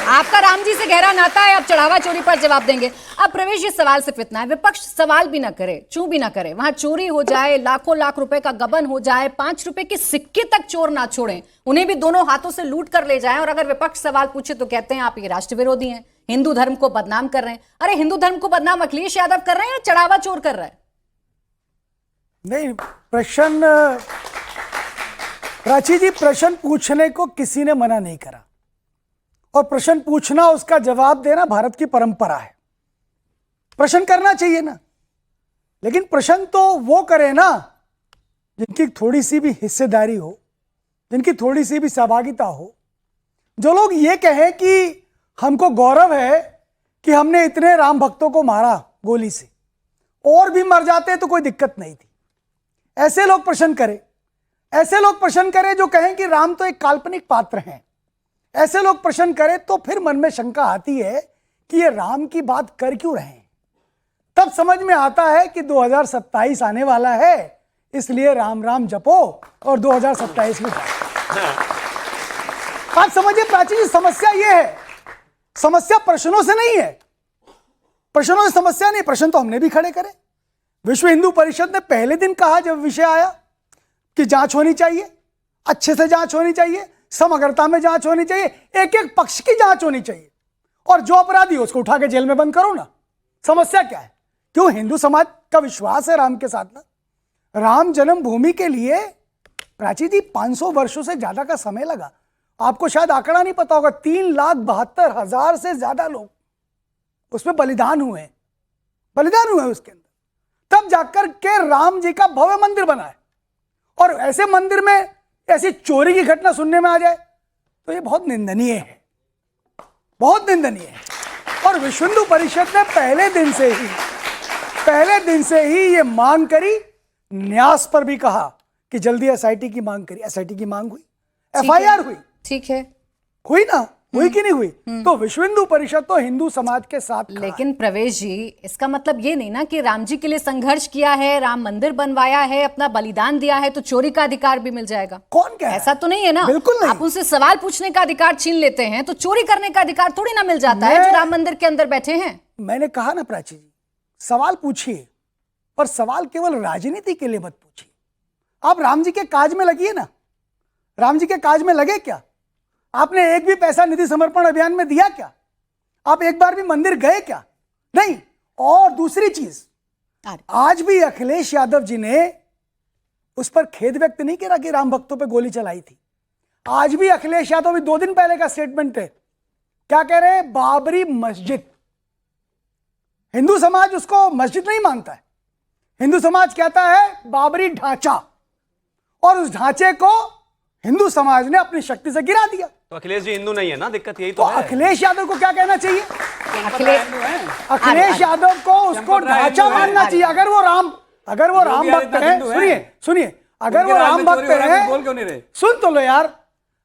आपका राम जी से गहरा नाता है, आप चढ़ावा चोरी पर जवाब देंगे। अब प्रवेश जी सवाल सिर्फ इतना है, विपक्ष सवाल भी ना करे, चूं भी ना करे, वहां चोरी हो जाए, लाखों लाख रुपए का गबन हो जाए, 5 रुपए के सिक्के तक चोर ना छोड़ें, उन्हें भी दोनों हाथों से लूट कर ले जाएं, और अगर विपक्ष सवाल पूछे तो कहते हैं आप ये राष्ट्र विरोधी हैं, हिंदू धर्म को बदनाम कर रहे हैं। अरे हिंदू धर्म को बदनाम अखिलेश यादव कर रहे हैं या चढ़ावा चोर कर रहा है? नहीं, प्रश्न प्राची जी, प्रश्न पूछने को किसी ने मना नहीं करा, और प्रश्न पूछना, उसका जवाब देना भारत की परंपरा है। प्रश्न करना चाहिए ना, लेकिन प्रश्न तो वो करे ना जिनकी थोड़ी सी भी हिस्सेदारी हो, जिनकी थोड़ी सी भी सहभागिता हो। जो लोग ये कहें कि हमको गौरव है कि हमने इतने राम भक्तों को मारा गोली से, और भी मर जाते तो कोई दिक्कत नहीं थी, ऐसे लोग प्रश्न करें। ऐसे लोग प्रश्न करें जो कहें कि राम तो एक काल्पनिक पात्र हैं। ऐसे लोग प्रश्न करें तो फिर मन में शंका आती है कि ये राम की बात कर क्यों रहे हैं। तब समझ में आता है कि 2027 आने वाला है, इसलिए राम राम जपो और 2027 में आप समझिए प्राची जी, समस्या ये है, समस्या प्रश्नों से नहीं है, प्रश्नों से समस्या नहीं। प्रश्न तो हमने भी खड़े करे। विश्व हिंदू परिषद ने पहले दिन कहा जब विषय आया कि जांच होनी चाहिए, अच्छे से जांच होनी चाहिए, समग्रता में जांच होनी चाहिए, एक एक पक्ष की जांच होनी चाहिए, और जो अपराधी हो उसको उठा के जेल में बंद करो ना। समस्या क्या है? क्यों? हिंदू समाज का विश्वास है राम के साथ ना। राम जन्मभूमि के लिए प्राची जी 500 वर्षों से ज्यादा का समय लगा। आपको शायद आंकड़ा नहीं पता होगा, 3,72,000 से ज्यादा लोग उसमें बलिदान हुए उसके अंदर, तब जाकर के राम जी का भव्य मंदिर बना है। और ऐसे मंदिर में ऐसी चोरी की घटना सुनने में आ जाए तो ये बहुत निंदनीय है, बहुत निंदनीय है। और विश्व हिंदू परिषद ने पहले दिन से ही ये मांग करी, न्यास पर भी कहा कि जल्दी एसआईटी की मांग करी। एसआईटी की मांग हुई, एफआईआर हुई, ठीक है, हुई ना, हुई कि नहीं हुई? तो विश्व हिंदू परिषद तो हिंदू समाज के साथ। लेकिन प्रवेश जी, इसका मतलब ये नहीं ना कि राम जी के लिए संघर्ष किया है, राम मंदिर बनवाया है, अपना बलिदान दिया है तो चोरी का अधिकार भी मिल जाएगा। कौन कह रहा है? ऐसा तो नहीं है ना, बिल्कुल नहीं। आप उनसे सवाल पूछने का अधिकार छीन लेते हैं तो चोरी करने का अधिकार थोड़ी ना मिल जाता है जो राम मंदिर के अंदर बैठे हैं। मैंने कहा ना प्राची जी, सवाल पूछिए, पर सवाल केवल राजनीति के लिए मत पूछिए। आप राम जी के काज में लगिए ना। राम जी के काज में लगे क्या? आपने एक भी पैसा निधि समर्पण अभियान में दिया क्या? आप एक बार भी मंदिर गए क्या? नहीं। और दूसरी चीज, आज भी अखिलेश यादव जी ने उस पर खेद व्यक्त नहीं किया कि राम भक्तों पे गोली चलाई थी। आज भी अखिलेश यादव भी 2 दिन पहले का स्टेटमेंट है, क्या कह रहे हैं? बाबरी मस्जिद। हिंदू समाज उसको मस्जिद नहीं मानता है, हिंदू समाज कहता है बाबरी ढांचा, और उस ढांचे को हिंदू समाज ने अपनी शक्ति से गिरा दिया। तो अखिलेश जी हिंदू नहीं है ना, दिक्कत यही तो है। अखिलेश यादव को क्या कहना चाहिए? अखिलेश यादव को उसको ढांचा मानना चाहिए। अगर वो राम भक्त है, सुनिए, अगर वो राम भक्त है, सुन तो लो यार,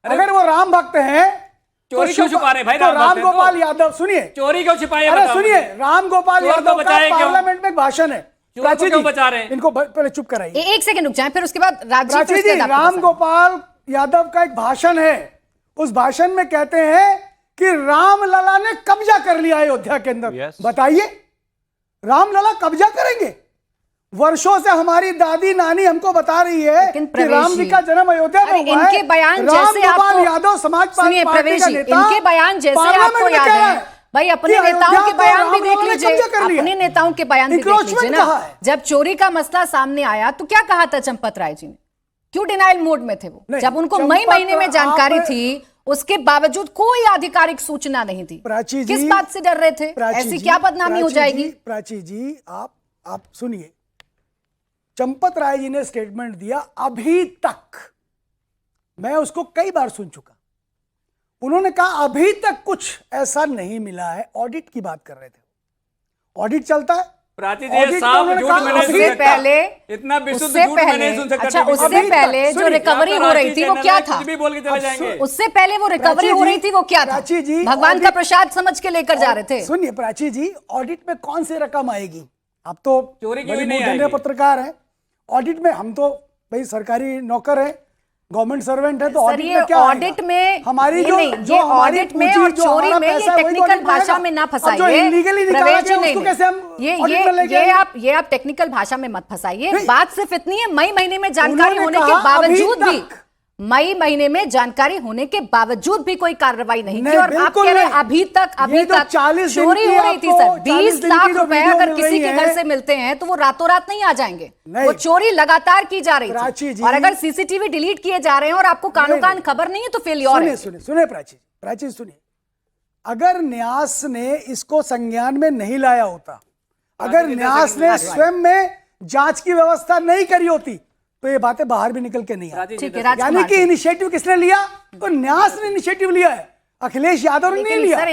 अगर वो राम भक्त है चोरी क्यों छुपा रहे भाई? राम गोपाल यादव, सुनिए, चोरी क्यों छिपाए? अरे सुनिए, राम गोपाल यादव का पार्लियामेंट में भाषण है। प्राची जी बचा रहे हैं, इनको पहले चुप कराइए, 1 सेकंड रुक जाए, फिर उसके बाद प्राची जी, राम गोपाल यादव का एक भाषण है। उस भाषण में कहते हैं कि रामलला ने कब्जा कर लिया अयोध्या के अंदर। बताइए, रामलला कब्जा करेंगे? वर्षों से हमारी दादी नानी हमको बता रही है कि राम जी का जन्म अयोध्या में हुआ है। इनके बयान जैसे राम यादव समाज पार्टी का नेता, इनके बयान जैसे आपको याद है भाई, अपने नेताओं के बयान भी देख लीजिए, अपने नेताओं के बयान भी देख लीजिए ना। जब चोरी का मसला सामने आया तो क्या कहा था चंपत राय जी ने? क्यों डिनाइल मोड में थे वो? जब उनको मई महीने में जानकारी थी, उसके बावजूद कोई आधिकारिक सूचना नहीं थी। किस बात से डर रहे थे? ऐसी क्या बदनामी हो जाएगी? प्राची जी, आप सुनिए, चंपत राय जी ने स्टेटमेंट दिया, अभी तक मैं उसको कई बार सुन चुका, उन्होंने कहा अभी तक कुछ ऐसा नहीं मिला है। ऑडिट की बात कर रहे थे, ऑडिट चलता है। प्राची जी, साफ झूठ में नहीं सुन सकता, पहले इतना विशुद्ध झूठ में नहीं सुन सकता। अच्छा, उससे पहले जो रिकवरी हो रही थी वो क्या था? भी बोल के चले जाएंगे। उससे पहले वो रिकवरी हो रही थी वो क्या था? प्राची जी, भगवान का प्रसाद समझ के लेकर जा रहे थे। सुनिए प्राची जी, ऑडिट में कौन सी रकम आएगी? आप तो चोरी की बड़ी नहीं मूर्धन्य पत्रकार हैं, ऑडिट में हम तो भाई सरकारी नौकर हैं, गवर्नमेंट सर्वेंट है तो सर, ऑडिट ये में क्या ऑडिट आएगा? में हमारी नहीं, जो नहीं, जो ये हमारी ऑडिट में पूंजी, और जो चोरी हमारा में ये पैसा है, वही तो टेक्निकल ऑडिट में भाषा आएगा। में ना अब जो फंसाइए illegally निकाला प्रवेश गया, जी, उसको नहीं, कैसे हम ऑडिट में लेके आएंगे? ये आप टेक्निकल भाषा में मत फंसाइए। नहीं। बात सिर्फ इतनी है, मई महीने में जानकारी उन्होंने होने के कहा बावजूद अभी भी तक। मई महीने में जानकारी होने के बावजूद भी कोई कार्रवाई नहीं की नहीं, और आप बिल्कुल कह रहे हैं नहीं। अभी ये तक तो 40 दिन चोरी की हो रही थी आपको सर। 40 20 दिन लाख की जो रुपए वीडियो अगर मिल किसी रही के है। घर से मिलते हैं तो वो रातों रात नहीं आ जाएंगे। नहीं। वो चोरी लगातार की जा रही प्राची थी जी। और अगर सीसीटीवी डिलीट किए जा रहे हैं और आपको कानों कान खबर नहीं है तो फेलियर है। सुनिए प्राची सुनिए, अगर न्यास ने इसको संज्ञान में नहीं लाया होता, अगर न्यास ने स्वयं में जांच की व्यवस्था नहीं करी होती तो ये बातें बाहर भी निकल के नहीं आती। ठीक है, यानी राजकुमार कि जी। इनिशिएटिव किसने लिया? तो न्यास ने इनिशिएटिव लिया है, अखिलेश यादव ने नहीं लिया। सर